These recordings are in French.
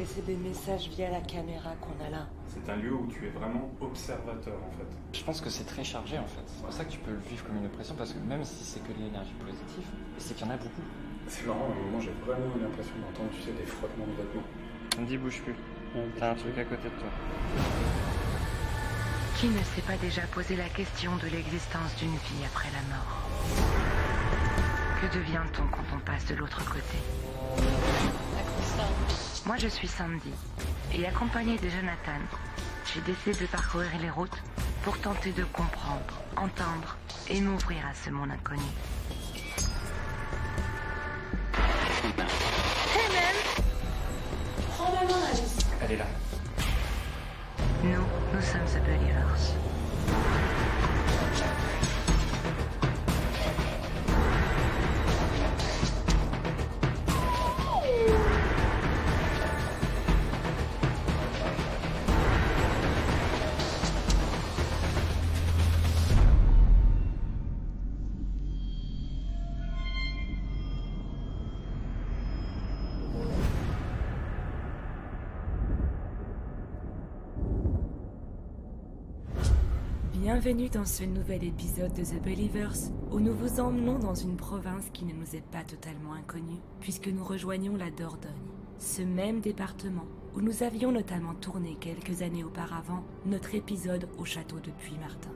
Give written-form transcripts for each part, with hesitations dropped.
laisser des messages via la caméra qu'on a là. C'est un lieu où tu es vraiment observateur en fait. Je pense que c'est très chargé en fait. C'est pour ça que tu peux le vivre comme une oppression, parce que même si c'est que de l'énergie positive, c'est qu'il y en a beaucoup. C'est marrant, à un moment j'ai vraiment eu l'impression d'entendre, tu sais, des frottements de vêtements. On dit bouge plus. T'as un truc à côté de toi. Qui ne s'est pas déjà posé la question de l'existence d'une vie après la mort? Que devient-on quand on passe de l'autre côté? Moi je suis Sandy, et accompagnée de Jonathan, j'ai décidé de parcourir les routes pour tenter de comprendre, entendre et m'ouvrir à ce monde inconnu. Hey man! Prends la main, Alice. Elle est là. Nous sommes The Believers. Bienvenue dans ce nouvel épisode de The Believers, où nous vous emmenons dans une province qui ne nous est pas totalement inconnue, puisque nous rejoignons la Dordogne, ce même département où nous avions notamment tourné quelques années auparavant notre épisode au château de Puy-Martin.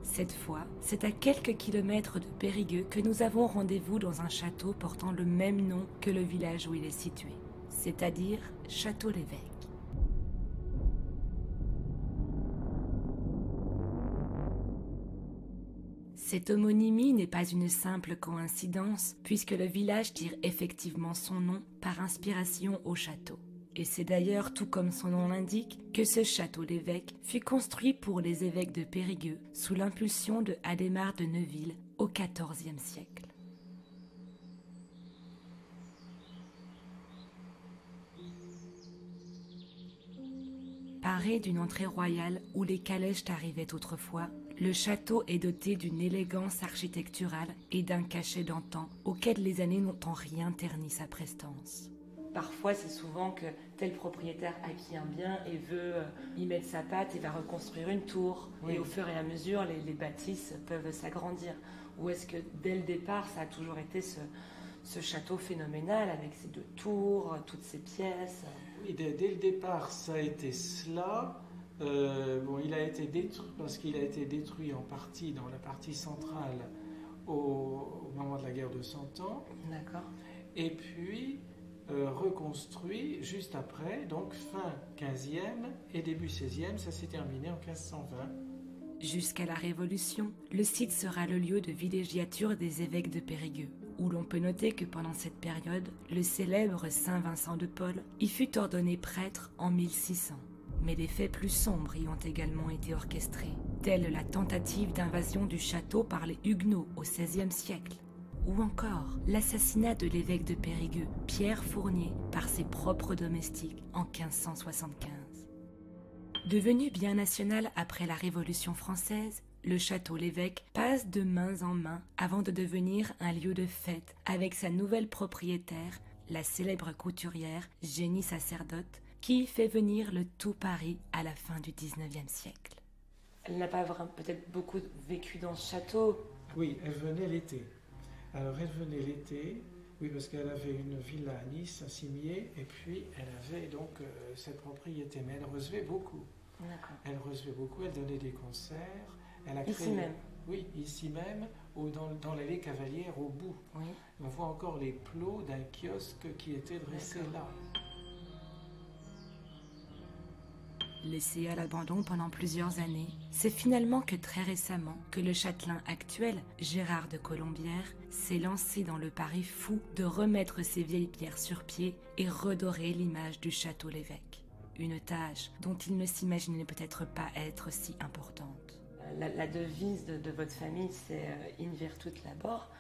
Cette fois, c'est à quelques kilomètres de Périgueux que nous avons rendez-vous dans un château portant le même nom que le village où il est situé, c'est-à-dire Château-l'Évêque. Cette homonymie n'est pas une simple coïncidence, puisque le village tire effectivement son nom par inspiration au château. Et c'est d'ailleurs, tout comme son nom l'indique, que ce château-l'Évêque fut construit pour les évêques de Périgueux sous l'impulsion de Adhémar de Neuville au XIVe siècle. Paré d'une entrée royale où les calèches arrivaient autrefois, le château est doté d'une élégance architecturale et d'un cachet d'antan auquel les années n'ont en rien terni sa prestance. Parfois, c'est souvent que tel propriétaire acquit un bien et veut y mettre sa patte et va reconstruire une tour. Oui. Et au fur et à mesure, les bâtisses peuvent s'agrandir. Ou est-ce que dès le départ, ça a toujours été ce château phénoménal avec ses deux tours, toutes ses pièces? Oui, dès le départ, ça a été cela. Il a été détruit parce qu'il a été détruit en partie dans la partie centrale au moment de la guerre de 100 ans. D'accord. Et puis reconstruit juste après, donc fin 15e et début 16e, ça s'est terminé en 1520. Jusqu'à la Révolution, le site sera le lieu de villégiature des évêques de Périgueux, où l'on peut noter que pendant cette période, le célèbre Saint Vincent de Paul y fut ordonné prêtre en 1600. Mais des faits plus sombres y ont également été orchestrés, tels la tentative d'invasion du château par les Huguenots au XVIe siècle, ou encore l'assassinat de l'évêque de Périgueux, Pierre Fournier, par ses propres domestiques en 1575. Devenu bien national après la Révolution française, le Château-l'Évêque passe de main en main avant de devenir un lieu de fête avec sa nouvelle propriétaire, la célèbre couturière Génie Sacerdote, qui fait venir le tout Paris à la fin du XIXe siècle. Elle n'a pas peut-être beaucoup vécu dans ce château. Oui, elle venait l'été. Alors elle venait l'été, oui, parce qu'elle avait une villa à Nice, à Cimier, et puis elle avait donc cette propriété, mais elle recevait beaucoup. D'accord. Elle recevait beaucoup, elle donnait des concerts. Elle a ici même? Oui, ici même, dans l'allée Cavalière, au bout. Oui. On voit encore les plots d'un kiosque qui était dressé là. Laissé à l'abandon pendant plusieurs années, c'est finalement que très récemment que le châtelain actuel, Gérard de Colombières, s'est lancé dans le pari fou de remettre ces vieilles pierres sur pied et redorer l'image du Château-l'Évêque. Une tâche dont il ne s'imaginait peut-être pas être si importante. La devise de votre famille, c'est In Virtut Labor,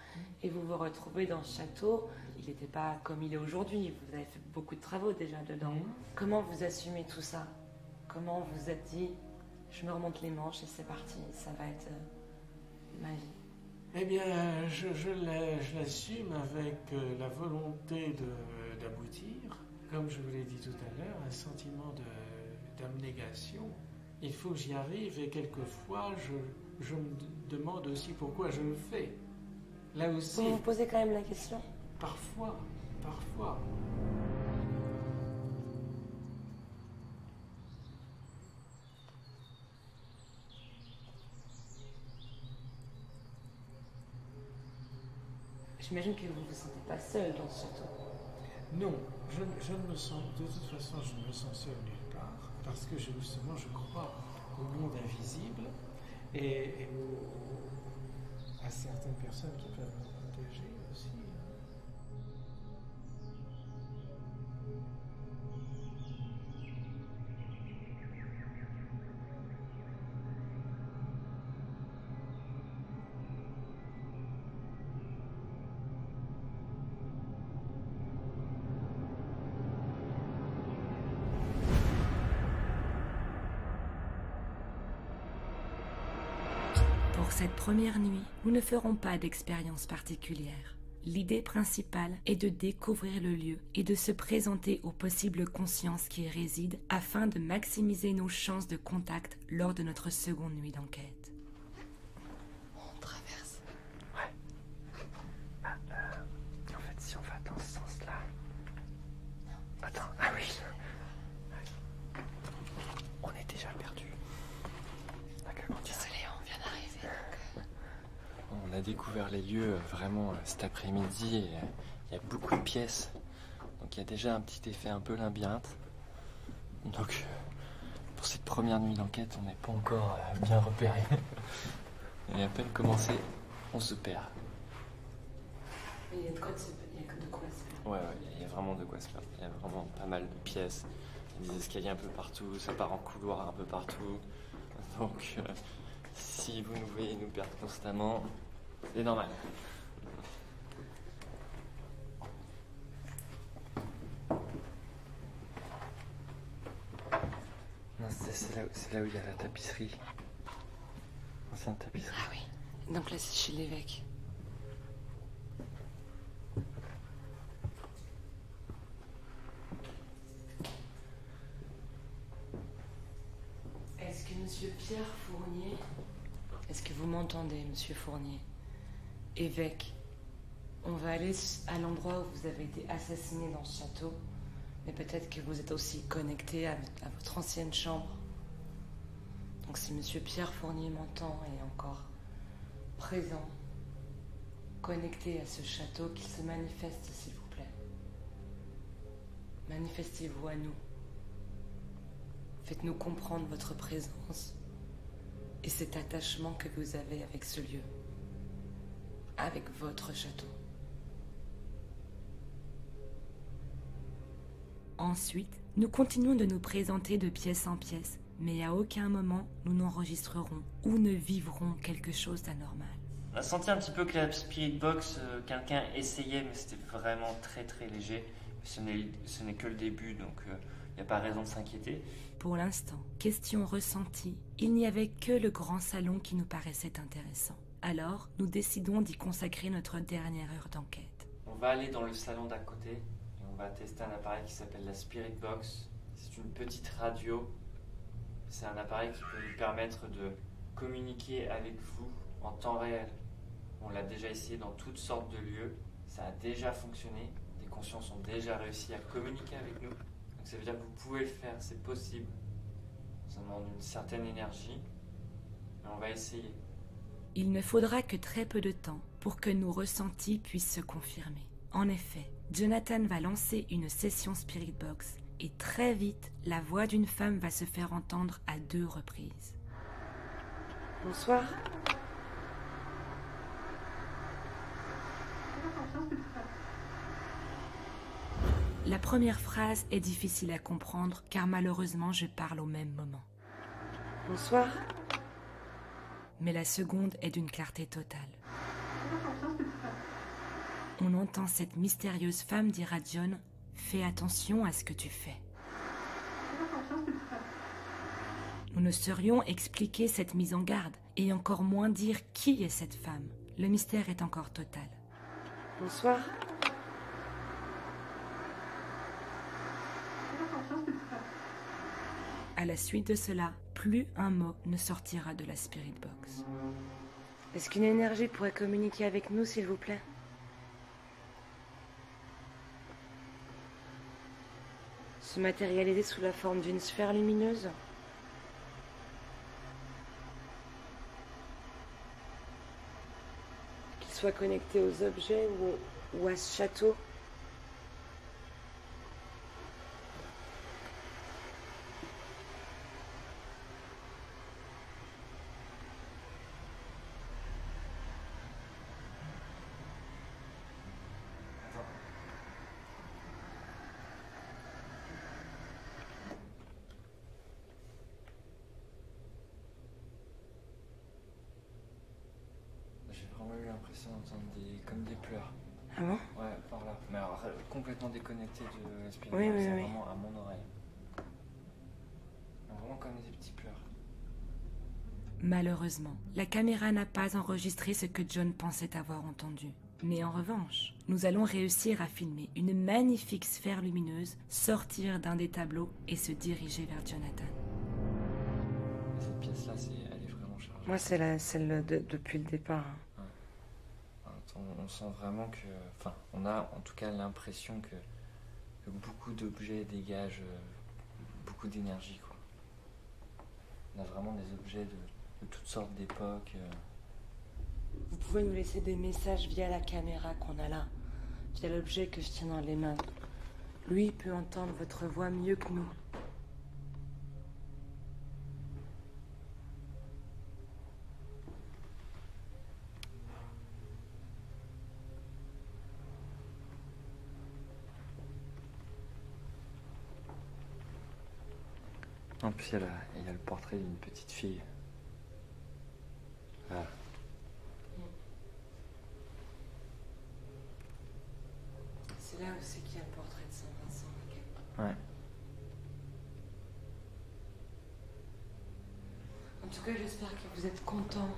et vous vous retrouvez dans ce château. Il n'était pas comme il est aujourd'hui, vous avez fait beaucoup de travaux déjà dedans. Comment vous assumez tout ça? Comment vous vous êtes dit, je me remonte les manches et c'est parti, ça va être ma vie? Eh bien, je l'assume avec la volonté d'aboutir. Comme je vous l'ai dit tout à l'heure, un sentiment d'abnégation. Il faut que j'y arrive et quelquefois, je me demande aussi pourquoi je le fais. Là aussi... Vous vous posez quand même la question? Parfois. J'imagine que vous ne vous sentez pas seul dans ce château. Non, je ne me sens, de toute façon, je ne me sens seul nulle part, parce que justement, je crois au monde invisible et à certaines personnes qui peuvent me protéger aussi. Pour cette première nuit, nous ne ferons pas d'expérience particulière. L'idée principale est de découvrir le lieu et de se présenter aux possibles consciences qui y résident afin de maximiser nos chances de contact lors de notre seconde nuit d'enquête. On traverse. Ouais. En fait, si on va dans ce sens-là... Attends, ah oui. On est déjà perdu. Désolé, on vient d'arriver. On a découvert les lieux vraiment cet après-midi et il y a beaucoup de pièces. Donc il y a déjà un petit effet un peu labyrinthe. Donc pour cette première nuit d'enquête, on n'est pas encore bien repéré. Et à peine commencé, on se perd. Mais il y a de quoi se perdre. Ouais, il y a vraiment de quoi se perdre. Il y a vraiment pas mal de pièces. Il y a des escaliers un peu partout, ça part en couloir un peu partout. Donc si vous nous voyez nous perdre constamment, c'est normal. Non, c'est là où il y a la tapisserie. Ancienne tapisserie. Ah oui, donc là c'est chez l'évêque. Est-ce que Monsieur Pierre Fournier... Est-ce que vous m'entendez, Monsieur Fournier? Évêque, on va aller à l'endroit où vous avez été assassiné dans ce château, mais peut-être que vous êtes aussi connecté à votre ancienne chambre. Donc si Monsieur Pierre Fournier m'entend et est encore présent, connecté à ce château, qu'il se manifeste, s'il vous plaît. Manifestez-vous à nous. Faites-nous comprendre votre présence et cet attachement que vous avez avec ce lieu, avec votre château. Ensuite, nous continuons de nous présenter de pièce en pièce, mais à aucun moment nous n'enregistrerons ou ne vivrons quelque chose d'anormal. On a senti un petit peu que la Spirit Box, quelqu'un essayait, mais c'était vraiment très très léger. Ce n'est que le début, donc il n'y a pas raison de s'inquiéter. Pour l'instant, question ressentie, il n'y avait que le grand salon qui nous paraissait intéressant. Alors, nous décidons d'y consacrer notre dernière heure d'enquête. On va aller dans le salon d'à côté et on va tester un appareil qui s'appelle la Spirit Box. C'est une petite radio. C'est un appareil qui peut nous permettre de communiquer avec vous en temps réel. On l'a déjà essayé dans toutes sortes de lieux. Ça a déjà fonctionné. Des consciences ont déjà réussi à communiquer avec nous. Donc ça veut dire que vous pouvez le faire, c'est possible. Ça demande une certaine énergie, mais on va essayer. Il ne faudra que très peu de temps pour que nos ressentis puissent se confirmer. En effet, Jonathan va lancer une session Spirit Box et très vite, la voix d'une femme va se faire entendre à 2 reprises. Bonsoir. La première phrase est difficile à comprendre car malheureusement je parle au même moment. Bonsoir. Mais la seconde est d'une clarté totale. On entend cette mystérieuse femme dire à John « Fais attention à ce que tu fais ». Nous ne saurions expliquer cette mise en garde et encore moins dire qui est cette femme, le mystère est encore total. Bonsoir. À la suite de cela, plus un mot ne sortira de la Spirit Box. Est-ce qu'une énergie pourrait communiquer avec nous, s'il vous plaît? Se matérialiser sous la forme d'une sphère lumineuse? Qu'il soit connecté aux objets ou à ce château? J'ai vraiment eu l'impression d'entendre comme des pleurs. Ah bon? Ouais, par là. Mais alors, complètement déconnecté de l'esprit. Oui, c'est oui. vraiment à mon oreille. Vraiment comme des petits pleurs. Malheureusement, la caméra n'a pas enregistré ce que John pensait avoir entendu. Mais en revanche, nous allons réussir à filmer une magnifique sphère lumineuse sortir d'un des tableaux et se diriger vers Jonathan. Cette pièce-là, elle est vraiment chargée. Moi, c'est celle depuis le départ. On sent vraiment que... Enfin, on a en tout cas l'impression que beaucoup d'objets dégagent beaucoup d'énergie, quoi. On a vraiment des objets de toutes sortes d'époques. Vous pouvez nous laisser des messages via la caméra qu'on a là, via l'objet que je tiens dans les mains. Lui peut entendre votre voix mieux que nous. En plus, il y a le portrait d'une petite fille. Voilà. C'est là aussi qu'il y a le portrait de Saint-Vincent. Ouais. En tout cas, j'espère que vous êtes contents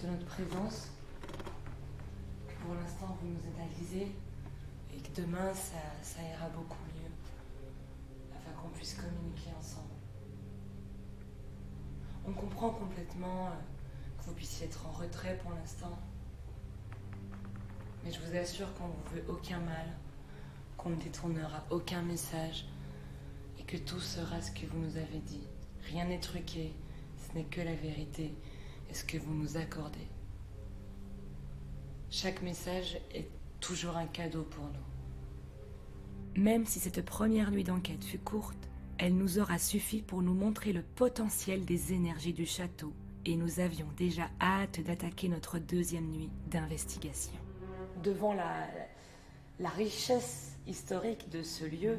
de notre présence. Que pour l'instant, vous nous analysez et que demain, ça ira beaucoup mieux afin qu'on puisse communiquer ensemble. On comprend complètement que vous puissiez être en retrait pour l'instant. Mais je vous assure qu'on ne vous veut aucun mal, qu'on ne détournera aucun message et que tout sera ce que vous nous avez dit. Rien n'est truqué, ce n'est que la vérité et ce que vous nous accordez. Chaque message est toujours un cadeau pour nous. Même si cette première nuit d'enquête fut courte, elle nous aura suffi pour nous montrer le potentiel des énergies du château et nous avions déjà hâte d'attaquer notre deuxième nuit d'investigation. Devant la richesse historique de ce lieu,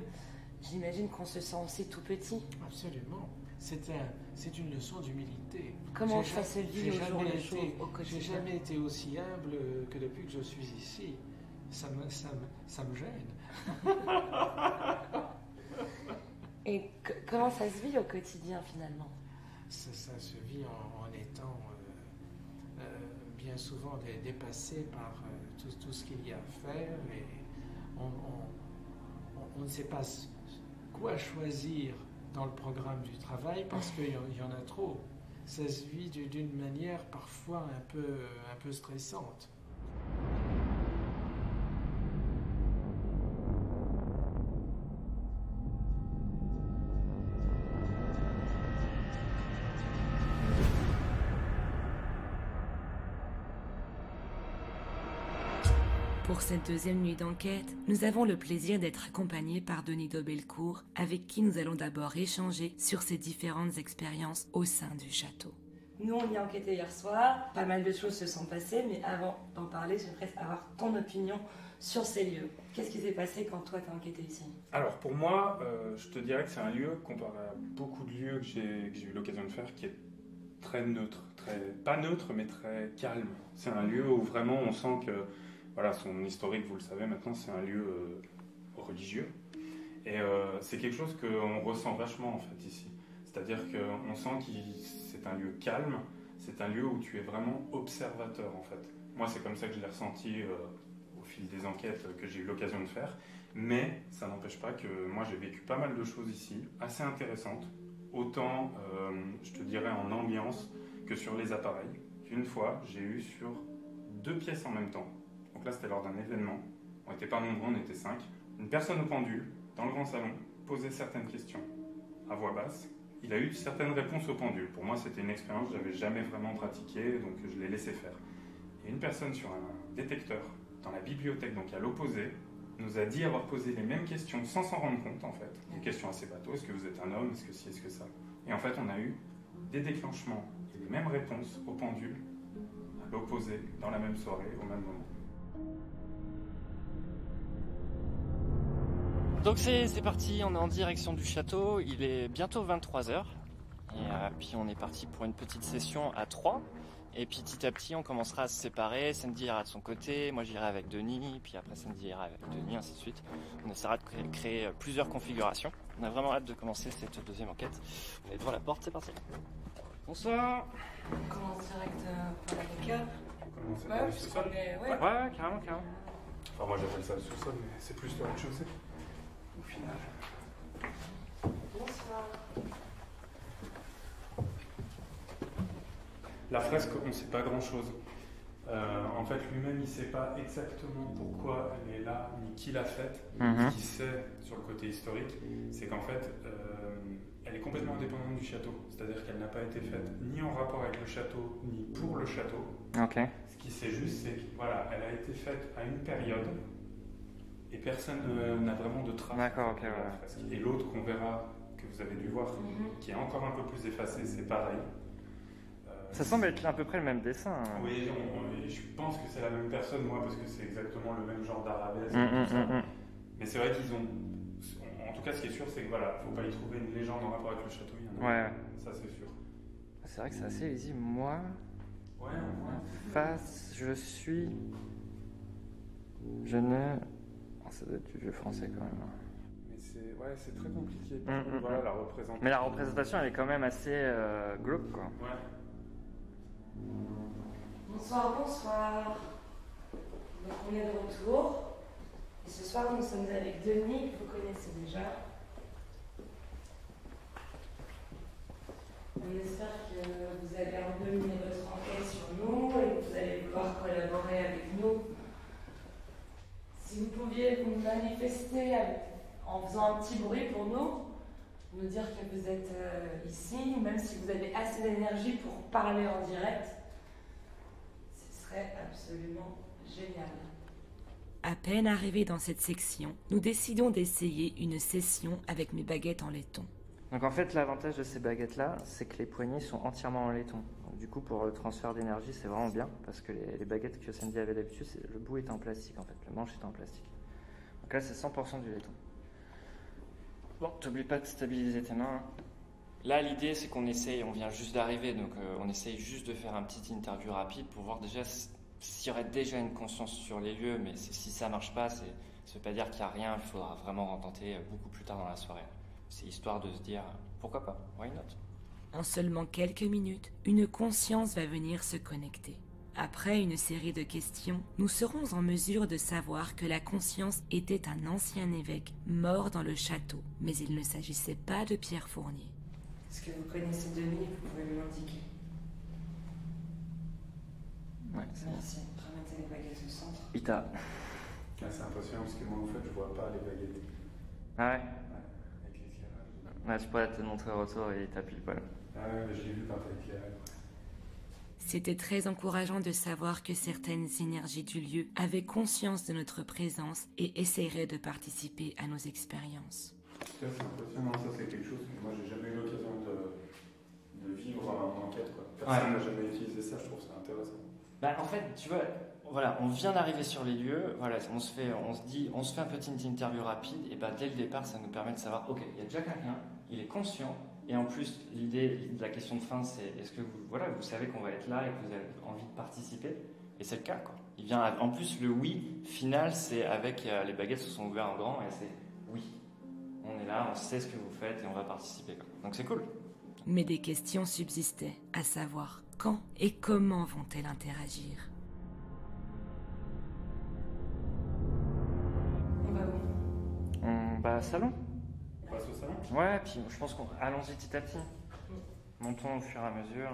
j'imagine qu'on se sent aussi tout petit. Absolument. C'est une leçon d'humilité. Comment ça se vit au jour le jour, au quotidien? J'ai jamais été aussi humble que depuis que je suis ici. Ça me gêne. Et comment ça se vit au quotidien finalement? Ça se vit en étant bien souvent dépassé par tout ce qu'il y a à faire et on ne sait pas quoi choisir dans le programme du travail parce qu'il y en a trop. Ça se vit d'une manière parfois un peu stressante. Pour cette deuxième nuit d'enquête, nous avons le plaisir d'être accompagnés par Denis Dobelcourt, avec qui nous allons d'abord échanger sur ses différentes expériences au sein du château. Nous, on y a enquêté hier soir, pas mal de choses se sont passées, mais avant d'en parler, j'aimerais avoir ton opinion sur ces lieux. Qu'est-ce qui s'est passé quand toi t'as enquêté ici? Alors pour moi, je te dirais que c'est un lieu, comparé à beaucoup de lieux que j'ai eu l'occasion de faire, qui est très neutre, pas neutre, mais très calme. C'est un lieu où vraiment on sent que, voilà, son historique, vous le savez maintenant, c'est un lieu religieux. Et c'est quelque chose qu'on ressent vachement en fait ici. C'est-à-dire qu'on sent que c'est un lieu calme, c'est un lieu où tu es vraiment observateur en fait. Moi c'est comme ça que je l'ai ressenti au fil des enquêtes que j'ai eu l'occasion de faire, mais ça n'empêche pas que moi j'ai vécu pas mal de choses ici, assez intéressantes, autant je te dirais en ambiance que sur les appareils. Une fois j'ai eu sur 2 pièces en même temps, donc là c'était lors d'un événement, on n'était pas nombreux, on était 5, une personne au pendule, dans le grand salon, posait certaines questions à voix basse. Il a eu certaines réponses au pendule. Pour moi, c'était une expérience que je n'avais jamais vraiment pratiquée, donc je l'ai laissé faire. Et une personne sur un détecteur, dans la bibliothèque, donc à l'opposé, nous a dit avoir posé les mêmes questions sans s'en rendre compte, en fait. Des questions assez bateaux. Est-ce que vous êtes un homme? Est-ce que ci? Est-ce que ça? Et en fait, on a eu des déclenchements et les mêmes réponses au pendule, à l'opposé, dans la même soirée, au même moment. Donc c'est parti, on est en direction du château, il est bientôt 23h. Et puis on est parti pour une petite session à 3. Et puis petit à petit on commencera à se séparer, Sandy ira de son côté, moi j'irai avec Denis, puis après Sandy ira avec Denis, ainsi de suite. On essaiera de créer plusieurs configurations. On a vraiment hâte de commencer cette deuxième enquête. On est devant la porte, c'est parti. Bonsoir. On commence direct par la cave. Comment Ouais, le sous-sol? Ouais, carrément. Enfin, moi j'appelle ça le sous-sol, mais c'est plus le rez-de-chaussée. Au final. Bonsoir. La fresque, on ne sait pas grand-chose. En fait, lui-même, il ne sait pas exactement pourquoi elle est là, ni qui l'a faite. Ce qu'il sait sur le côté historique, c'est qu'en fait, elle est complètement indépendante du château. C'est-à-dire qu'elle n'a pas été faite ni en rapport avec le château, ni pour le château. Ok. Ce qu'il sait juste, c'est qu'elle a été faite à une période et personne n'a vraiment de traces. D'accord, ok, de la ouais. fresque. Et l'autre qu'on verra, que vous avez dû voir, qui est encore un peu plus effacé, c'est pareil. Ça semble être à peu près le même dessin. Oui, je pense que c'est la même personne, moi, parce que c'est exactement le même genre d'arabesque et tout ça. Mais c'est vrai qu'ils ont... En tout cas, ce qui est sûr, c'est que voilà, faut pas y trouver une légende en rapport avec le château. Il y en a. Ouais. Ça, c'est sûr. C'est vrai que c'est assez lisible. Moi, Ouais, face, je suis... Je ne... Oh, ça doit être du vieux français quand même. Mais c'est très compliqué. Par contre, voilà, la représentation. Mais la représentation, elle est quand même assez glauque, quoi. Ouais. Bonsoir. Donc on est de retour. Et ce soir, nous sommes avec Denis, que vous connaissez déjà. On espère que vous allez un peu mener votre enquête sur nous et que vous allez vouloir collaborer avec nous. Si vous pouviez vous manifester en faisant un petit bruit pour nous dire que vous êtes ici, même si vous avez assez d'énergie pour parler en direct, ce serait absolument génial. À peine arrivés dans cette section, nous décidons d'essayer une session avec mes baguettes en laiton. Donc en fait, l'avantage de ces baguettes-là, c'est que les poignées sont entièrement en laiton. Donc, du coup, pour le transfert d'énergie, c'est vraiment bien, parce que les baguettes que Sandy avait d'habitude, le bout est en plastique en fait, le manche est en plastique. Donc là, c'est 100% du laiton. Bon, t'oublies pas de stabiliser tes mains. Là, l'idée, c'est qu'on essaye, on vient juste d'arriver, donc on essaye juste de faire un petit interview rapide pour voir déjà s'il y aurait déjà une conscience sur les lieux, mais si ça marche pas, ça veut pas dire qu'il n'y a rien, il faudra vraiment retenter beaucoup plus tard dans la soirée. C'est histoire de se dire, pourquoi pas, why not? En seulement quelques minutes, une conscience va venir se connecter. Après une série de questions, nous serons en mesure de savoir que la conscience était un ancien évêque mort dans le château, mais il ne s'agissait pas de Pierre Fournier. Est-ce que vous connaissez Denis? Vous pouvez me l'indiquer. Ouais, Merci. Remettez les baguettes au centre. Ita. C'est impressionnant parce que moi, en fait, je vois pas les baguettes. Ah ouais? Avec l'éclairage. Ouais, je pourrais te le montrer au retour et il t'a pile poil. Ah ouais, j'ai vu quand t'as éclairé. C'était très encourageant de savoir que certaines énergies du lieu avaient conscience de notre présence et essaieraient de participer à nos expériences. C'est impressionnant, ça c'est quelque chose que moi j'ai jamais eu l'occasion de vivre en enquête. Personne n'a jamais utilisé ça, je trouve ça intéressant. Bah en fait, tu vois, voilà, on vient d'arriver sur les lieux, voilà, on se fait un petit interview rapide, et bah dès le départ, ça nous permet de savoir, ok, il y a déjà quelqu'un, il est conscient, et en plus, l'idée de la question de fin, c'est est-ce que vous savez qu'on va être là et que vous avez envie de participer? Et c'est le cas, quoi. Il vient, en plus, le oui final, c'est avec les baguettes se sont ouvertes en grand, et c'est oui. On est là, on sait ce que vous faites et on va participer, quoi. Donc c'est cool. Mais des questions subsistaient, à savoir quand et comment vont-elles interagir? On va où? On va au salon. On passe au salon? Ouais, puis je pense qu'on... Allons-y petit à petit. Montons au fur et à mesure.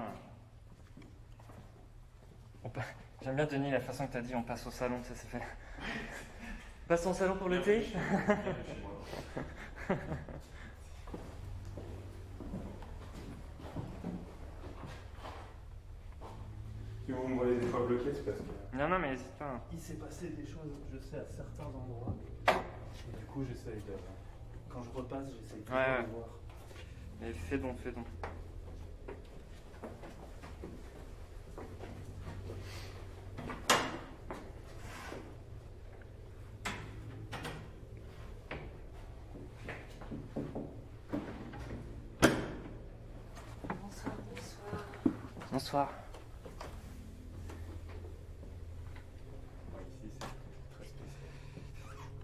J'aime bien, Denis, la façon que tu as dit on passe au salon, tu sais, c'est fait. Passons au salon pour le thé. Si vous me voyez des fois bloqué, c'est parce que... Non, mais n'hésite pas. Il s'est passé des choses, je sais, à certains endroits. Et du coup, j'essaye de... Quand je repasse, j'essaye de voir. Mais fais donc, fais donc. Bonsoir, bonsoir. Bonsoir. Ici, c'est très spécial.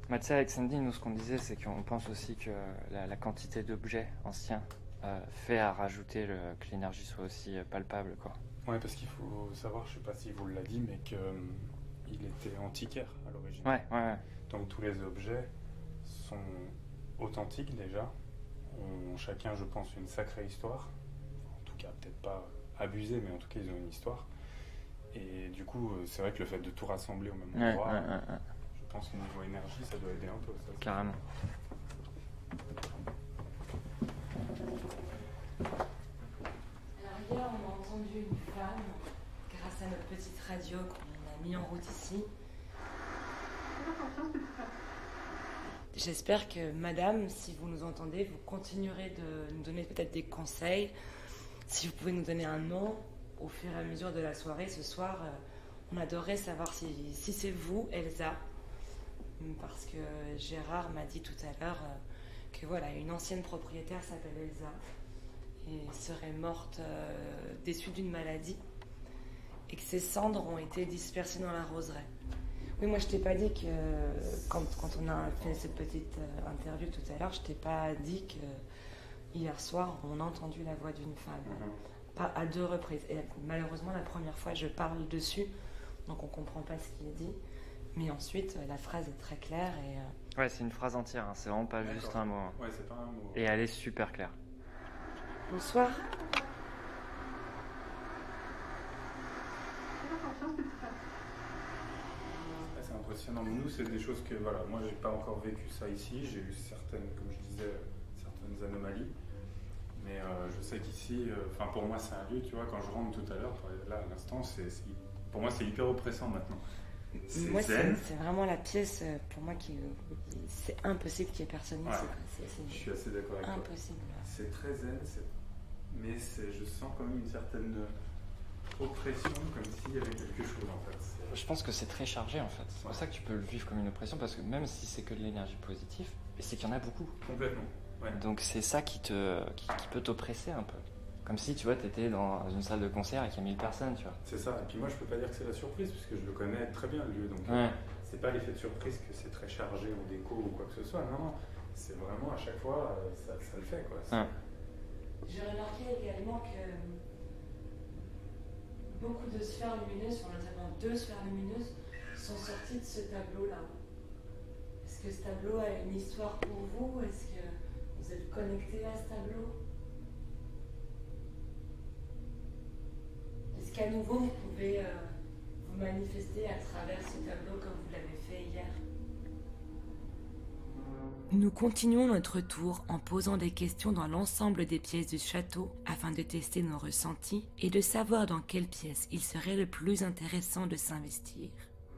Tu sais, avec Sandy, nous, ce qu'on disait, c'est qu'on pense aussi que la quantité d'objets anciens fait à rajouter que l'énergie soit aussi palpable, quoi. Ouais, parce qu'il faut savoir, je sais pas si vous l'a dit, mais qu'il était antiquaire à l'origine. Ouais. Donc tous les objets sont authentiques déjà, ont chacun, je pense, une sacrée histoire. En tout cas, peut-être pas abusée, mais en tout cas, ils ont une histoire. Et du coup, c'est vrai que le fait de tout rassembler au même endroit, je pense que niveau énergie, ça doit aider un peu. Ça. Carrément. Alors hier, on a entendu une femme, grâce à notre petite radio qu'on a mis en route ici. J'espère que madame, si vous nous entendez, vous continuerez de nous donner peut-être des conseils. Si vous pouvez nous donner un nom au fur et à mesure de la soirée, ce soir, on adorerait savoir si c'est vous, Elsa. Parce que Gérard m'a dit tout à l'heure que voilà, une ancienne propriétaire s'appelle Elsa et serait morte des suites d'une maladie et que ses cendres ont été dispersées dans la roseraie. Oui, moi je t'ai pas dit que quand on a fait cette petite interview tout à l'heure, je t'ai pas dit que hier soir on a entendu la voix d'une femme, pas à 2 reprises. Et malheureusement la première fois je parle dessus, donc on comprend pas ce qui est dit. Mais ensuite, la phrase est très claire et... Ouais, c'est une phrase entière, hein. C'est vraiment pas juste un mot. Hein. Ouais, c'est pas un mot. Et elle est super claire. Bonsoir. C'est impressionnant. Nous, c'est des choses que, voilà, moi, j'ai pas encore vécu ça ici. J'ai eu certaines, comme je disais, certaines anomalies. Mais je sais qu'ici, pour moi, c'est un lieu, tu vois, quand je rentre tout à l'heure, là, à l'instant, pour moi, c'est hyper oppressant maintenant. Moi, c'est vraiment la pièce, pour moi, c'est impossible qu'il y ait personne ici. Ouais. Je suis assez d'accord avec toi. Impossible. C'est très zen, mais je sens quand même une certaine oppression, comme s'il y avait quelque chose en fait. Je pense que c'est très chargé en fait. C'est pour ça que tu peux le vivre comme une oppression, parce que même si c'est que de l'énergie positive, c'est qu'il y en a beaucoup. Complètement. Ouais. Donc c'est ça qui peut t'oppresser un peu. Comme si, tu vois, t'étais dans une salle de concert et qu'il y a 1000 personnes, tu vois. C'est ça. Et puis moi, je peux pas dire que c'est la surprise, puisque je le connais très bien, le lieu. Donc, c'est pas l'effet de surprise que c'est très chargé en déco ou quoi que ce soit. Non. C'est vraiment, à chaque fois, ça le fait, quoi. J'ai remarqué également que beaucoup de sphères lumineuses, notamment 2 sphères lumineuses, sont sorties de ce tableau-là. Est-ce que ce tableau a une histoire pour vous? Est-ce que vous êtes connecté à ce tableau? Est-ce qu'à nouveau, vous pouvez vous manifester à travers ce tableau comme vous l'avez fait hier? Nous continuons notre tour en posant des questions dans l'ensemble des pièces du château afin de tester nos ressentis et de savoir dans quelle pièce il serait le plus intéressant de s'investir.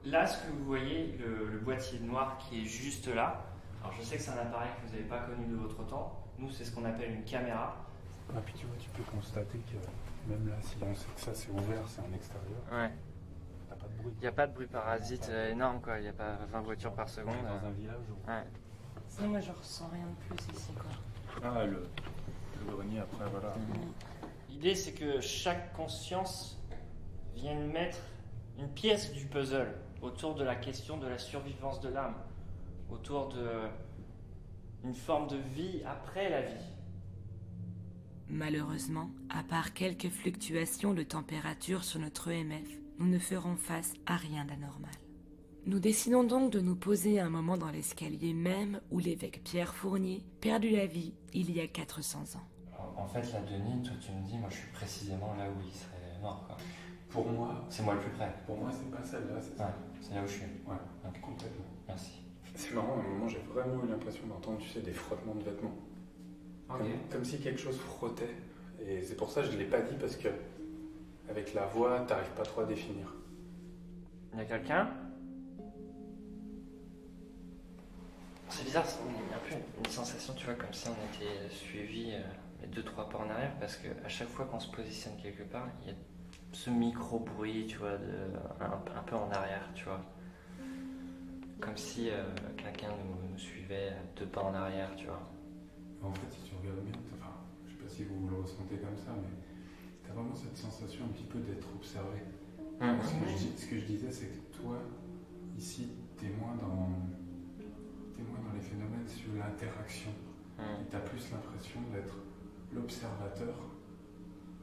Là, ce que vous voyez, le boîtier noir qui est juste là, alors je sais que c'est un appareil que vous n'avez pas connu de votre temps. Nous, c'est ce qu'on appelle une caméra. Ah, puis tu vois, tu peux constater que même là, si on sait que ça c'est ouvert, c'est en extérieur. Ouais. T'as pas de bruit. Il n'y a pas de bruit parasite énorme, quoi. Il n'y a pas 20 voitures par seconde. Dans un village où... Ouais. Ça, moi, je ressens rien de plus ici, quoi. Ah, le grenier, après, voilà. L'idée, c'est que chaque conscience vienne mettre une pièce du puzzle autour de la question de la survivance de l'âme, autour d'une forme de vie après la vie. Malheureusement, à part quelques fluctuations de température sur notre EMF, nous ne ferons face à rien d'anormal. Nous décidons donc de nous poser un moment dans l'escalier même où l'évêque Pierre Fournier perdit la vie il y a 400 ans. En fait, là, Denis, toi, tu me dis, moi, je suis précisément là où il serait mort, quoi. Pour moi, C'est moi le plus près. pour moi, c'est pas celle-là, c'est ça. Ouais, c'est là où je suis. Ouais, Ok. complètement. Merci. C'est marrant, à un moment, j'ai vraiment eu l'impression d'entendre, tu sais, des frottements de vêtements. Comme si quelque chose frottait. Et c'est pour ça que je ne l'ai pas dit, parce que avec la voix, t'arrives pas trop à définir. Il y a quelqu'un? C'est bizarre, il y a un peu une sensation, tu vois, comme si on était suivi 2-3 pas en arrière, parce qu'à chaque fois qu'on se positionne quelque part, il y a ce micro-bruit, tu vois, un peu en arrière, tu vois. Comme si quelqu'un nous suivait à 2 pas en arrière, tu vois. En fait, si tu regardes bien, enfin, je sais pas si vous le ressentez comme ça, mais t'as vraiment cette sensation un petit peu d'être observé. Ce que je disais, c'est que toi, ici, t'es moins dans les phénomènes sur l'interaction. Et t'as plus l'impression d'être l'observateur,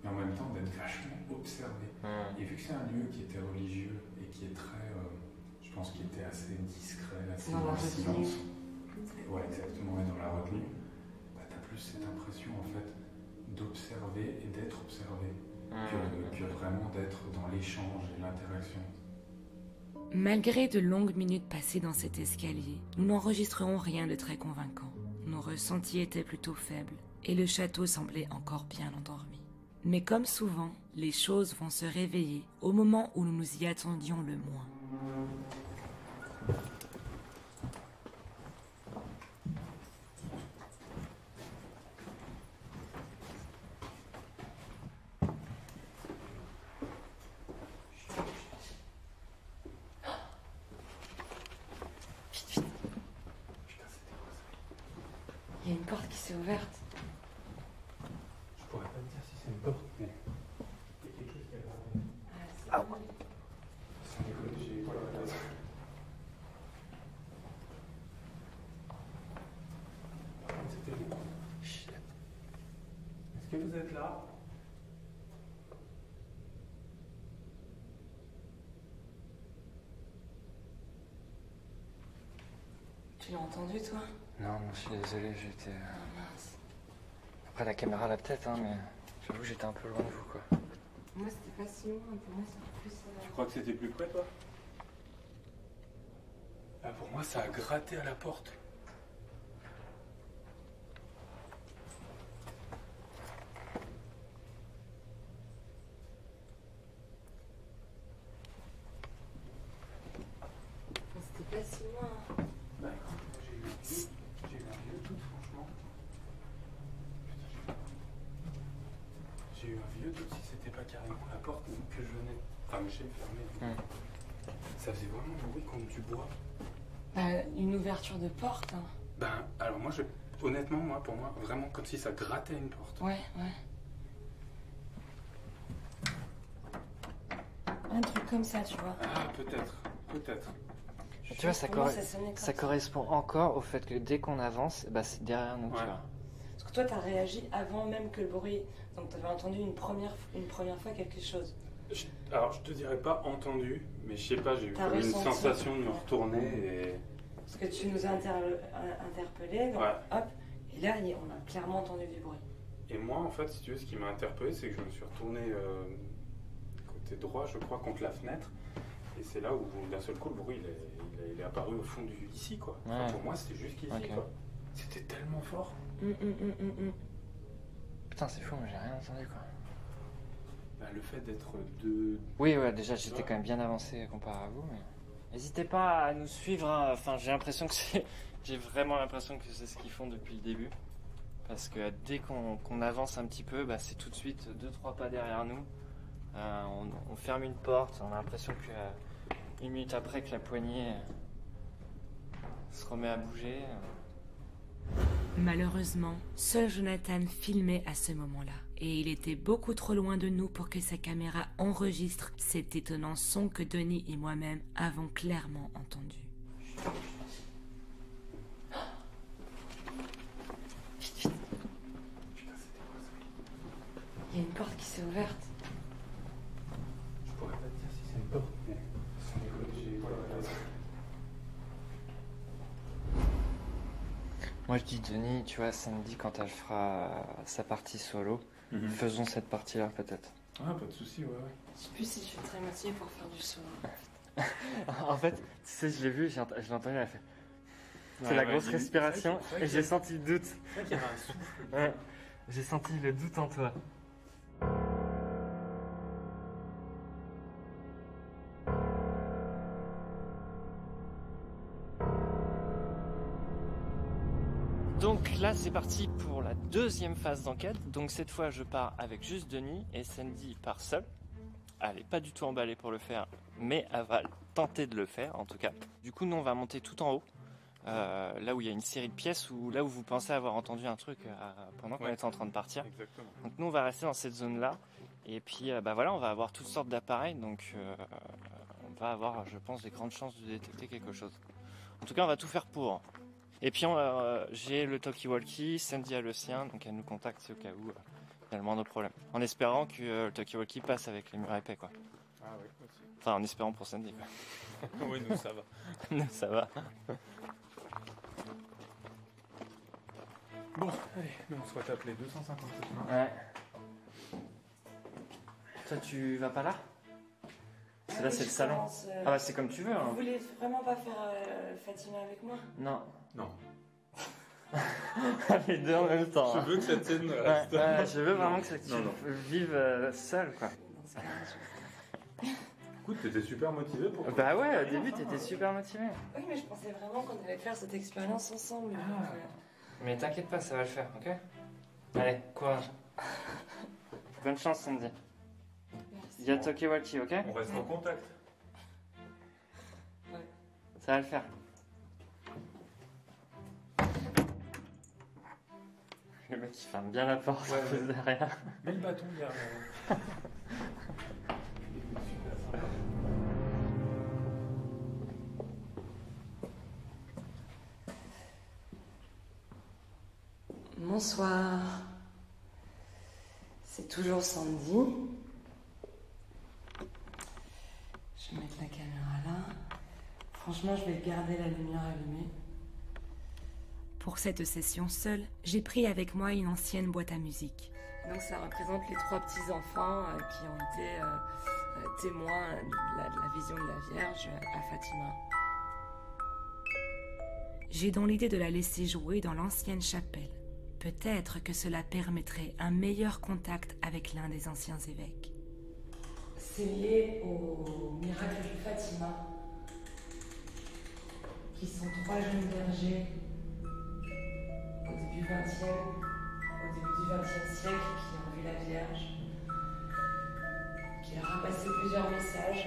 mais en même temps d'être vachement observé. Et vu que c'est un lieu qui était religieux et qui est très, je pense qu'il était assez discret, assez dans le silence. Ouais, exactement, et dans la retenue, bah, t'as plus cette impression en fait d'observer et d'être observé que vraiment d'être dans l'échange et l'interaction. Malgré de longues minutes passées dans cet escalier, nous n'enregistrerons rien de très convaincant. Nos ressentis étaient plutôt faibles et le château semblait encore bien endormi. Mais comme souvent, les choses vont se réveiller au moment où nous nous y attendions le moins. Il y a une porte qui s'est ouverte. Je pourrais pas te dire si c'est une porte, mais il y a quelque chose qui a l'air. Ah, ouais. Sans déconner, j'ai. Voilà, par contre, c'était bon. Est-ce que vous êtes là? Tu l'as entendu, toi? Non, je suis désolé, j'étais... Ah, mince. Après, la caméra l'a peut-être, hein, mais j'avoue que j'étais un peu loin de vous, quoi. Moi, c'était pas si loin. Pour moi, c'est plus. Tu crois que c'était plus près, toi? Ah, pour moi, ça a gratté à la porte. C'était pas si loin. Bah écoute, moi, j'ai eu un vieux doute, franchement. Putain, j'ai eu un vieux doute si c'était pas carrément la porte que je venais. Enfin, j'ai fermé. Ça faisait vraiment un bruit comme du bois. Bah, une ouverture de porte. Hein. Ben, alors moi, honnêtement, pour moi, vraiment comme si ça grattait une porte. Ouais, ouais. Un truc comme ça, tu vois. Ah, peut-être. Tu vois, ça correspond encore au fait que dès qu'on avance, bah, c'est derrière nous, tu vois. Parce que toi, t'as réagi avant même que le bruit. Donc, t'avais entendu une première fois quelque chose. Alors, je te dirais pas entendu, mais je sais pas, j'ai eu T'as comme une ressenti. sensation de me retourner et... Parce que tu nous as interpellés, donc, Ouais. hop, et là, on a clairement entendu du bruit. Et moi, en fait, si tu veux, ce qui m'a interpellé, c'est que je me suis retourné côté droit, je crois, contre la fenêtre. Et c'est là où, d'un seul coup, le bruit, il est apparu au fond ici, quoi. Enfin, Ouais. pour moi, c'était jusqu'ici, Ok. quoi. C'était tellement fort. Putain, c'est fou, mais j'ai rien entendu, quoi. Bah, le fait d'être deux... Oui, ouais, déjà, j'étais quand même bien avancé comparé à vous, mais... N'hésitez pas à nous suivre, hein. Enfin, j'ai l'impression que c'est... J'ai vraiment l'impression que c'est ce qu'ils font depuis le début. Parce que dès qu'on avance un petit peu, bah, c'est tout de suite 2-3 pas derrière nous. On ferme une porte, on a l'impression que une minute après que la poignée se remet à bouger. Malheureusement, seul Jonathan filmait à ce moment-là. Et il était beaucoup trop loin de nous pour que sa caméra enregistre cet étonnant son que Denis et moi-même avons clairement entendu. Il y a une porte qui s'est ouverte. Je pourrais pas te dire si c'est une porte, mais sans déconner, j'ai pas la raison. Moi je dis Denis, tu vois, samedi quand elle fera sa partie solo, faisons cette partie-là peut-être. Ah, pas de soucis, ouais. Je sais plus si je suis très motivée pour faire du solo. En fait, tu sais, je l'ai vu, je l'ai entendu, elle a fait. C'est Ouais, la ouais, grosse c'est respiration vrai et j'ai senti le doute. C'est vrai qu'il y avait un souffle. Ouais, j'ai senti le doute en toi. Donc là, c'est parti pour la deuxième phase d'enquête. Donc cette fois, je pars avec juste Denis et Sandy part seule. Elle n'est pas du tout emballée pour le faire, mais elle va tenter de le faire en tout cas. Du coup, nous, on va monter tout en haut, là où il y a une série de pièces, ou là où vous pensez avoir entendu un truc pendant qu'on était en train de partir. Exactement. Donc nous, on va rester dans cette zone-là. Et puis, bah voilà, on va avoir toutes sortes d'appareils. Donc, on va avoir, je pense, des grandes chances de détecter quelque chose. En tout cas, on va tout faire pour. Et puis, j'ai le talkie-walkie, Sandy a le sien, donc elle nous contacte au cas où il y a le moindre problème. En espérant que le talkie-walkie passe avec les murs épais, quoi. Ah oui, aussi. Enfin, en espérant pour Sandy, quoi. Oui, nous, ça va. Nous, ça va. Bon, allez, nous, on souhaite appeler 257. Ouais. Toi, tu vas pas là? Parce que là, c'est le salon. Ah bah, c'est comme tu veux, hein. Vous voulez vraiment pas faire Fatima avec moi? Non. Non. Les deux en même temps. Je hein. veux que cette scène Ouais, ouais, je veux vraiment que ça Non, non. vive seul, quoi. Écoute, t'étais super motivé pour. Bah ouais, au début, t'étais super motivé. Oui, mais je pensais vraiment qu'on allait faire cette expérience ensemble. Mais t'inquiète pas, ça va le faire, ok? Allez, courage. Bonne chance, Sandy. Il y a talkie-walkie, ok? On reste en contact. Ça va le faire. Le mec il ferme bien la porte Ouais. derrière. Mets le bâton derrière. Bonsoir. C'est toujours Sandy. Je vais mettre la caméra là. Franchement, je vais garder la lumière allumée. Pour cette session seule, j'ai pris avec moi une ancienne boîte à musique. Donc ça représente les 3 petits-enfants qui ont été témoins de la vision de la Vierge à Fatima. J'ai dans l'idée de la laisser jouer dans l'ancienne chapelle. Peut-être que cela permettrait un meilleur contact avec l'un des anciens évêques. C'est lié au miracle de Fatima, qui sont 3 jeunes bergers au début du XXe siècle qui ont vu la Vierge, qui leur a passé plusieurs messages.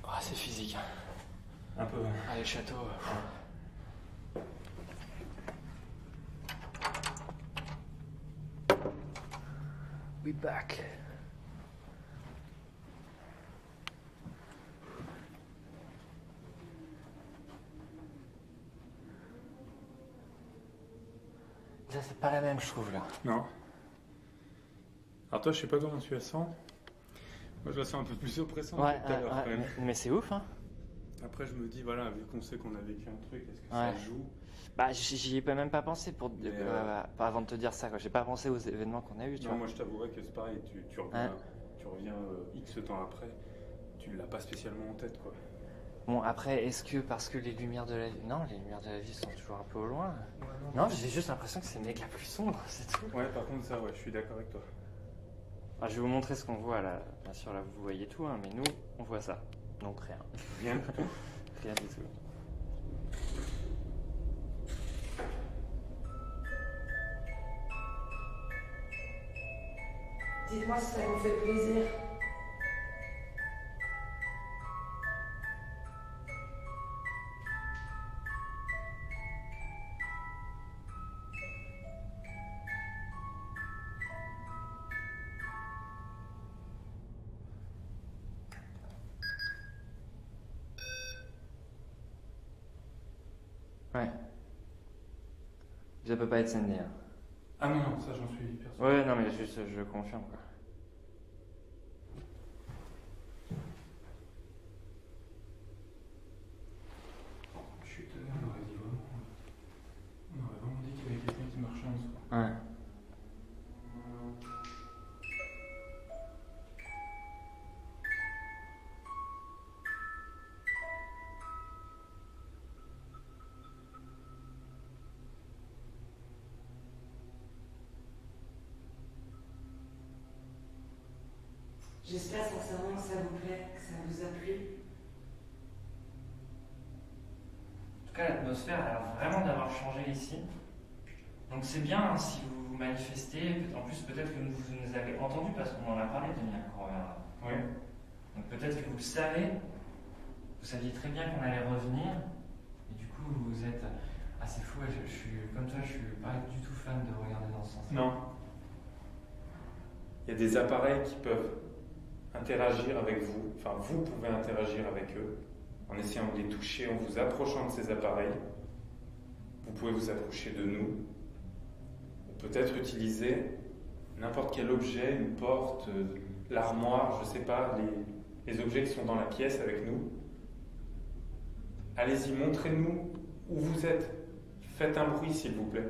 Oh, c'est physique. Un peu. Ah, les châteaux. We back. Ça, c'est pas la même, je trouve, là. Non. Alors toi, je sais pas comment tu la sens. Moi, je la sens un peu plus oppressante Ouais, que tout à l'heure, quand même. mais c'est ouf, hein. Après, je me dis, voilà, vu qu'on sait qu'on a vécu un truc, est-ce que Ouais. ça joue? Bah, j'y ai pas même pas pensé avant de te dire ça, quoi. J'ai pas pensé aux événements qu'on a eu, tu Non, vois. moi, je t'avouerais que c'est pareil. Tu reviens X temps après, tu l'as pas spécialement en tête, quoi. Bon, après, est-ce que parce que les lumières de la vie... Non, les lumières de la vie sont toujours un peu au loin. Non, j'ai juste l'impression que c'est méga plus sombre, c'est tout. Ouais, par contre, ça, ouais, je suis d'accord avec toi. Ah, je vais vous montrer ce qu'on voit là. Bien sûr, là, vous voyez tout, hein, mais nous, on voit ça. Donc rien. Rien du tout. Rien du tout. Dites-moi si ça vous fait plaisir. Ouais. Ça peut pas être Sandy. Hein. Ah non, non, ça j'en suis persuadé. Ouais, non, mais juste, je confirme, quoi. Chut, on aurait dit vraiment. On aurait vraiment dit qu'il y avait quelqu'un qui marchait en dessous. Ouais. J'espère sincèrement que ça vous plaît, que ça vous a plu. En tout cas, l'atmosphère a l'air vraiment d'avoir changé ici. Donc c'est bien hein, si vous vous manifestez. En plus, peut-être que vous nous avez entendus parce qu'on en a parlé, Denis, quand on reviendra. Oui. Donc peut-être que vous le savez. Vous saviez très bien qu'on allait revenir. Et du coup, vous êtes... Ah, c'est fou, je suis comme toi, je suis pas du tout fan de regarder dans ce sens. Non. Il y a des appareils qui peuvent interagir avec vous, enfin vous pouvez interagir avec eux en essayant de les toucher, en vous approchant de ces appareils. Vous pouvez vous approcher de nous, ou peut-être utiliser n'importe quel objet, une porte, l'armoire, je sais pas, les objets qui sont dans la pièce avec nous. Allez-y, montrez-nous où vous êtes. Faites un bruit s'il vous plaît.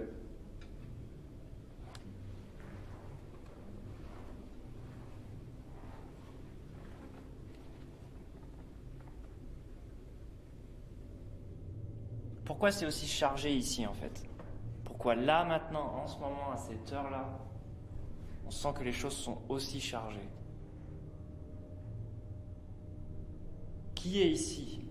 Pourquoi c'est aussi chargé ici en fait? Pourquoi là maintenant, en ce moment, à cette heure-là, on sent que les choses sont aussi chargées? Qui est ici?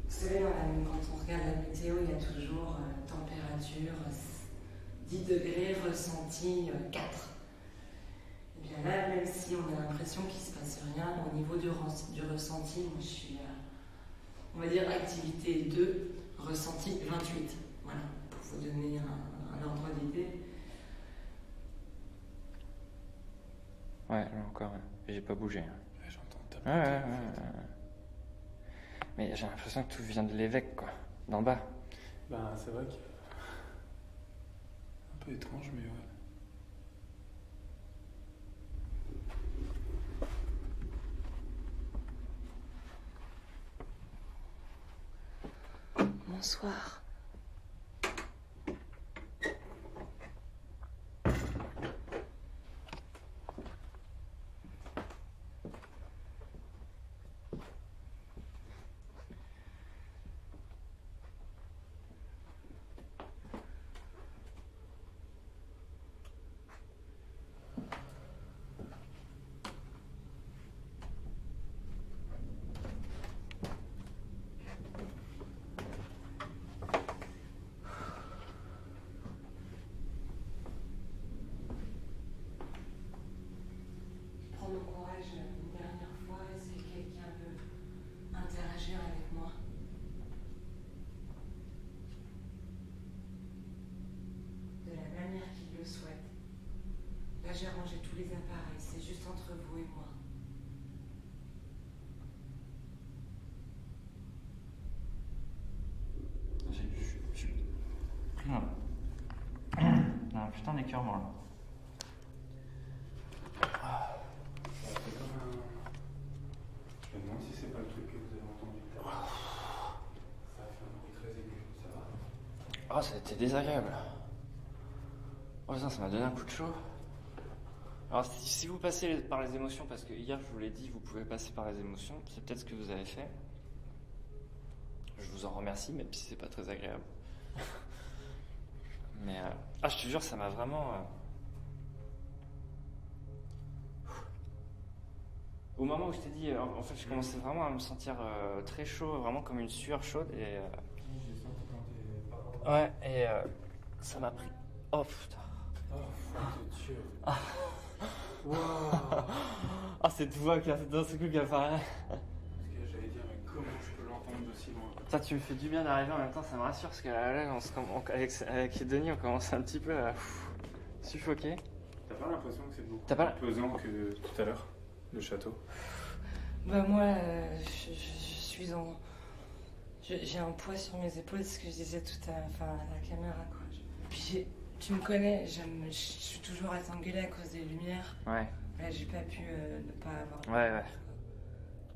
Vous savez, quand on regarde la météo, il y a toujours température 10 degrés, ressenti 4. Et bien là, même si on a l'impression qu'il ne se passe rien, au niveau du ressenti, moi je suis, on va dire, activité 2, ressenti 28. Voilà, pour vous donner un ordre d'idée. Ouais, là encore, j'ai pas bougé. Ouais, j'entends taper. Ouais. Mais j'ai l'impression que tout vient de l'évêque, quoi, d'en bas. Ben, c'est vrai que... un peu étrange, mais ouais. Bonsoir. Mon courage une dernière fois, est-ce que quelqu'un veut interagir avec moi? De la manière qu'il le souhaite. Là, j'ai rangé tous les appareils, c'est juste entre vous et moi. J'ai un putain d'écœurement là. Je me demande si c'est pas le truc que vous avez entendu tout à l'heure. Ça a fait un bruit très aigu, ça va? Ah, ça a été désagréable. Oh putain, ça m'a donné un coup de chaud. Alors si vous passez par les émotions, parce que hier je vous l'ai dit, vous pouvez passer par les émotions, c'est peut-être ce que vous avez fait. Je vous en remercie, même si c'est pas très agréable. Mais je te jure, ça m'a vraiment... Au moment où je t'ai dit, en fait, je commençais vraiment à me sentir très chaud, vraiment comme une sueur chaude. Et J'ai senti quand t'es pas... ouais, et ça m'a pris. Oh putain. Oh, fuck de Dieu. Wow. Ah, cette voix qui a dans ce coup qui apparaît. Parce que j'allais dire, mais comment je peux l'entendre d'aussi loin? Ça, tu me fais du bien d'arriver en même temps, ça me rassure parce que là, avec Denis, on commence un petit peu à suffoquer. T'as pas l'impression que c'est beaucoup T'as pas plus pesant que tout à l'heure, le château? Bah moi, je suis J'ai un poids sur mes épaules, c'est ce que je disais tout à la caméra, quoi. Puis tu me connais, je suis toujours à t'engueuler à cause des lumières. Ouais. Là, j'ai pas pu ne pas avoir... Ouais.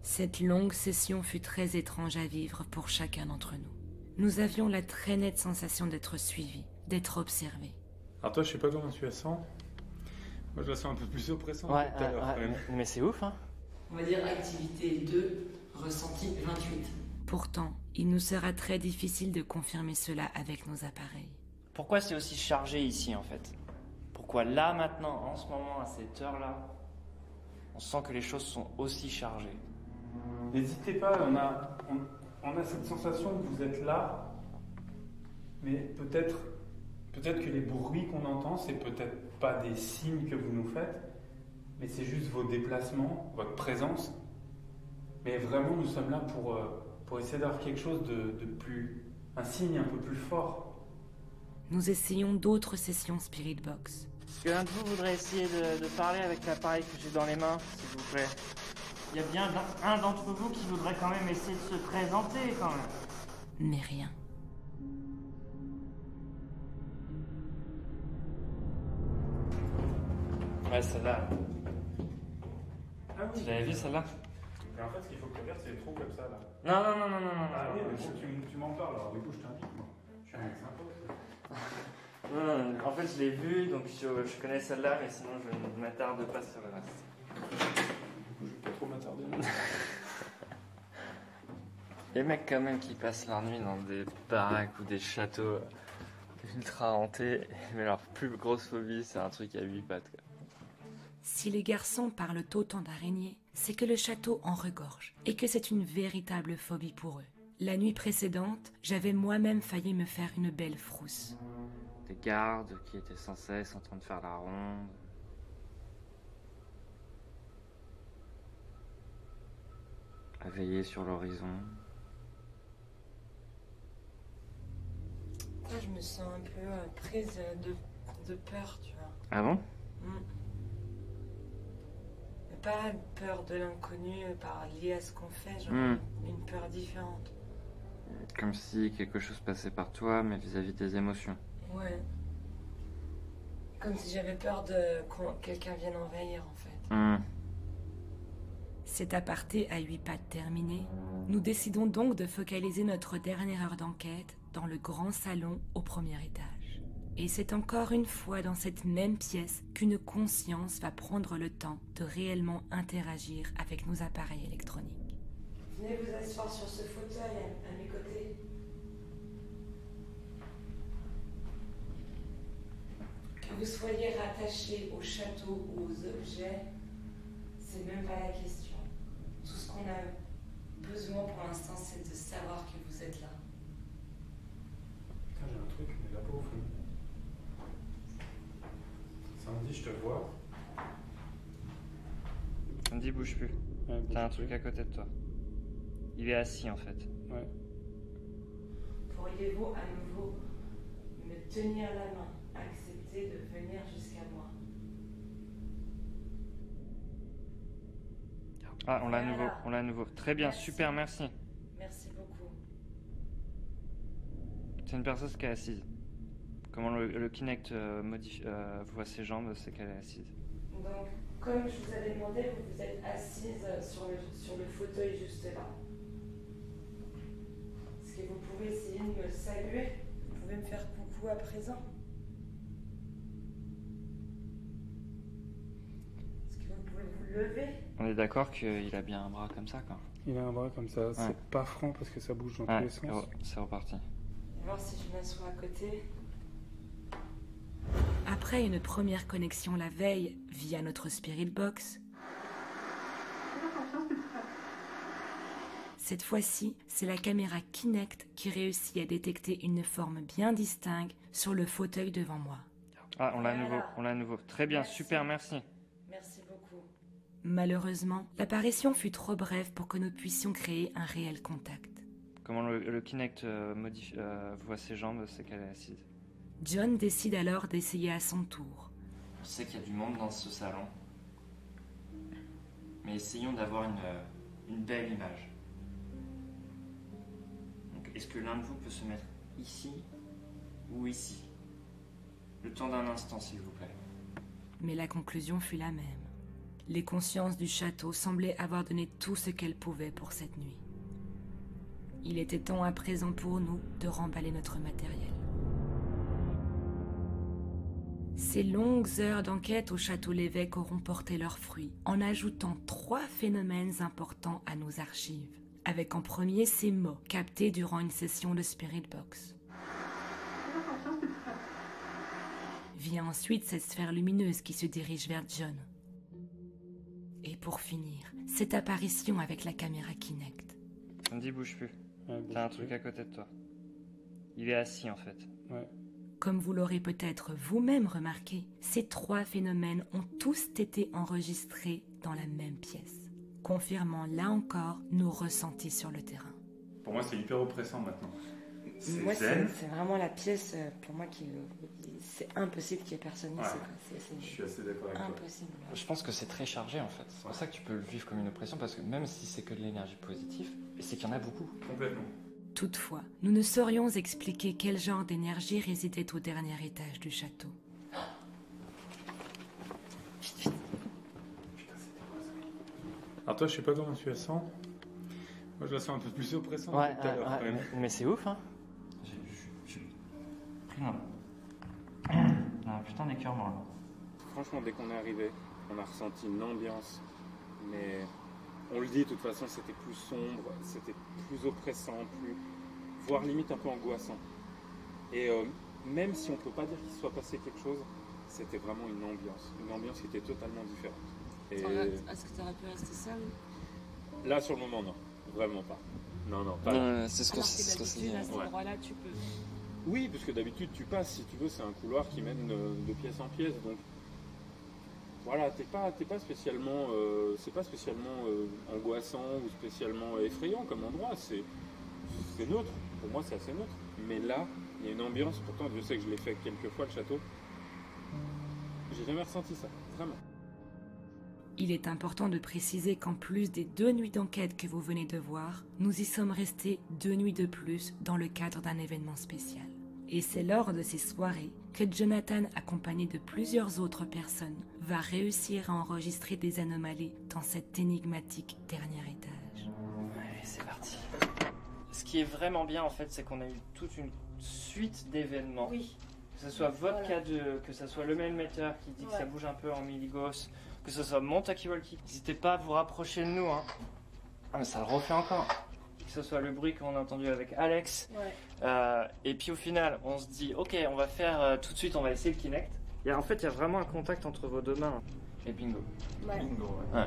Cette longue session fut très étrange à vivre pour chacun d'entre nous. Nous avions la très nette sensation d'être suivis, d'être observés. Alors toi, je sais pas comment tu la sens. Moi, je la sens un peu plus oppressante Ouais, que tout à l'heure, quand même. mais c'est ouf, hein. On va dire activité 2, ressenti 28. Pourtant, il nous sera très difficile de confirmer cela avec nos appareils. Pourquoi c'est aussi chargé ici, en fait? Pourquoi là, maintenant, en ce moment, à cette heure-là, on sent que les choses sont aussi chargées? N'hésitez pas, on a cette sensation que vous êtes là, mais peut-être que les bruits qu'on entend, c'est peut-être pas des signes que vous nous faites, mais c'est juste vos déplacements, votre présence. Mais vraiment, nous sommes là pour essayer d'avoir quelque chose de plus... un signe un peu plus fort. Nous essayons d'autres sessions Spirit Box. Est-ce que l'un de vous voudrait essayer de parler avec l'appareil que j'ai dans les mains, s'il vous plaît? Il y a bien un d'entre vous qui voudrait quand même essayer de se présenter, quand même. Mais rien. Ouais, celle-là. Ah oui. Tu l'avais vu, celle-là? Mais en fait, ce qu'il faut que tu regardes, c'est les trous comme ça, là. Non. Ah oui, mais faut que tu m'en parles, alors du coup, je t'invite, moi. Je suis un mec sympa aussi. Non, en fait, je l'ai vu, donc je connais celle-là, mais sinon, je ne m'attarde pas sur le reste. Je vais pas trop m'attarder. Les mecs quand même qui passent leur nuit dans des baraques ou des châteaux ultra hantés, mais leur plus grosse phobie c'est un truc à 8 pattes, quoi. Si les garçons parlent autant d'araignées, c'est que le château en regorge et que c'est une véritable phobie pour eux. La nuit précédente, j'avais moi-même failli me faire une belle frousse. Des gardes qui étaient sans cesse en train de faire la ronde. À veiller sur l'horizon. Là, je me sens un peu prise de peur, tu vois. Ah bon? Mais pas une peur de l'inconnu liée à ce qu'on fait, genre une peur différente. Comme si quelque chose passait par toi, mais vis-à-vis des émotions. Ouais. Comme si j'avais peur que quelqu'un vienne envahir, en fait. Cet aparté à 8 pattes terminé, nous décidons donc de focaliser notre dernière heure d'enquête dans le grand salon au premier étage. Et c'est encore une fois dans cette même pièce qu'une conscience va prendre le temps de réellement interagir avec nos appareils électroniques. Venez vous asseoir sur ce fauteuil à mes côtés. Que vous soyez rattaché au château ou aux objets, c'est même pas la question. Tout ce qu'on a besoin pour l'instant, c'est de savoir que vous êtes là. Putain, j'ai un truc, mais là-bas au fond. Samedi, je te vois. Andy, bouge plus. Ouais, T'as un truc à côté de toi. Il est assis en fait. Ouais. Pourriez-vous à nouveau me tenir la main, accepter de venir jusqu'à moi? Ah, on l'a à nouveau, Voilà. on l'a à nouveau. Très bien, Merci. super, merci. Merci beaucoup. C'est une personne qui est assise. Comment le Kinect voit ses jambes, c'est qu'elle est assise. Donc, comme je vous avais demandé, vous vous êtes assise sur le fauteuil juste là. Est-ce que vous pouvez essayer de me saluer? Vous pouvez me faire coucou à présent? Est-ce que vous pouvez vous lever? On est d'accord qu'il a bien un bras comme ça, quoi. Il a un bras comme ça, c'est pas franc parce que ça bouge dans tous les sens. C'est reparti. On va voir si je m'assois à côté. Après une première connexion la veille via notre Spirit Box, cette fois-ci, c'est la caméra Kinect qui réussit à détecter une forme bien distincte sur le fauteuil devant moi. Ah, on l'a à nouveau, Voilà. on l'a à nouveau. Très bien, Merci. super, merci. Merci beaucoup. Malheureusement, l'apparition fut trop brève pour que nous puissions créer un réel contact. Comment le Kinect voit ses jambes, c'est qu'elle est assise. John décide alors d'essayer à son tour. Je sais qu'il y a du monde dans ce salon. Mais essayons d'avoir une belle image. Donc Est-ce que l'un de vous peut se mettre ici ou ici? Le temps d'un instant, s'il vous plaît. Mais la conclusion fut la même. Les consciences du château semblaient avoir donné tout ce qu'elles pouvaient pour cette nuit. Il était temps à présent pour nous de remballer notre matériel. Ces longues heures d'enquête au château Lévesque auront porté leurs fruits, en ajoutant 3 phénomènes importants à nos archives, avec en premier ces mots captés durant une session de Spirit Box. Vient ensuite cette sphère lumineuse qui se dirige vers John. Et pour finir, cette apparition avec la caméra Kinect. Andy, bouge plus. Ouais, T'as un truc à côté de toi. Il est assis en fait. Ouais. Comme vous l'aurez peut-être vous-même remarqué, ces 3 phénomènes ont tous été enregistrés dans la même pièce, confirmant là encore nos ressentis sur le terrain. Pour moi, c'est hyper oppressant maintenant. Moi, zen. c'est vraiment la pièce, pour moi, c'est impossible qu'il y ait personne ici. Ouais. Je suis assez d'accord avec toi. Impossible. Je pense que c'est très chargé en fait. C'est pour ça que tu peux le vivre comme une oppression, parce que même si c'est que de l'énergie positive, c'est qu'il y en a beaucoup. Complètement. Toutefois, nous ne saurions expliquer quel genre d'énergie résidait au dernier étage du château. Alors toi, je sais pas comment tu la sens. Moi, je la sens un peu plus oppressante que tout à l'heure, quand même. Mais c'est ouf, hein. J'ai pris un putain d'écœurement là. Franchement, dès qu'on est arrivé, on a ressenti une ambiance, mais on le dit, de toute façon, c'était plus sombre, c'était plus oppressant, voire limite un peu angoissant. Et même si on peut pas dire qu'il soit passé quelque chose, c'était vraiment une ambiance qui était totalement différente. Et Est-ce que tu aurais pu rester seul? là, sur le moment, non, vraiment pas. Non, pas. là. C'est ce que c'est dit. À cet endroit-là, tu peux. Oui, parce que d'habitude, tu passes, si tu veux, c'est un couloir qui mène de pièce en pièce, donc voilà, t'es pas spécialement, c'est pas spécialement angoissant ou spécialement effrayant comme endroit, c'est neutre. Pour moi, c'est assez neutre. Mais là, il y a une ambiance. Pourtant, je sais que je l'ai fait quelques fois le château. J'ai jamais ressenti ça, vraiment. Il est important de préciser qu'en plus des 2 nuits d'enquête que vous venez de voir, nous y sommes restés 2 nuits de plus dans le cadre d'un événement spécial. Et c'est lors de ces soirées que Jonathan, accompagné de plusieurs autres personnes, va réussir à enregistrer des anomalies dans cet énigmatique dernier étage. Allez, c'est parti. Ce qui est vraiment bien en fait, c'est qu'on a eu toute une suite d'événements. Oui. Que ce soit votre K2, que ce soit le mailmeter qui dit que ça bouge un peu en milligauss, que ce soit mon talkie-walkie. N'hésitez pas à vous rapprocher de nous. Hein. Ah mais ça le refait encore. Que ce soit le bruit qu'on a entendu avec Alex. Et puis au final, on se dit, ok, on va faire tout de suite, on va essayer le Kinect. En fait, il y a vraiment un contact entre vos 2 mains. Et bingo. Ouais. Bingo, ouais.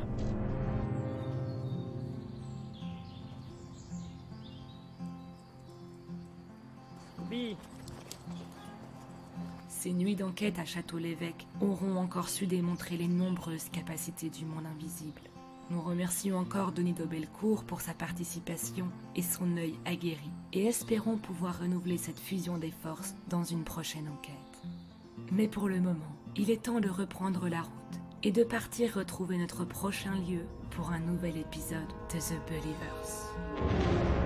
Bi. Ces nuits d'enquête à Château-l'Évêque auront encore su démontrer les nombreuses capacités du monde invisible. Nous remercions encore Denis Dobelcourt pour sa participation et son œil aguerri, et espérons pouvoir renouveler cette fusion des forces dans une prochaine enquête. Mais pour le moment, il est temps de reprendre la route et de partir retrouver notre prochain lieu pour un nouvel épisode de The Believers.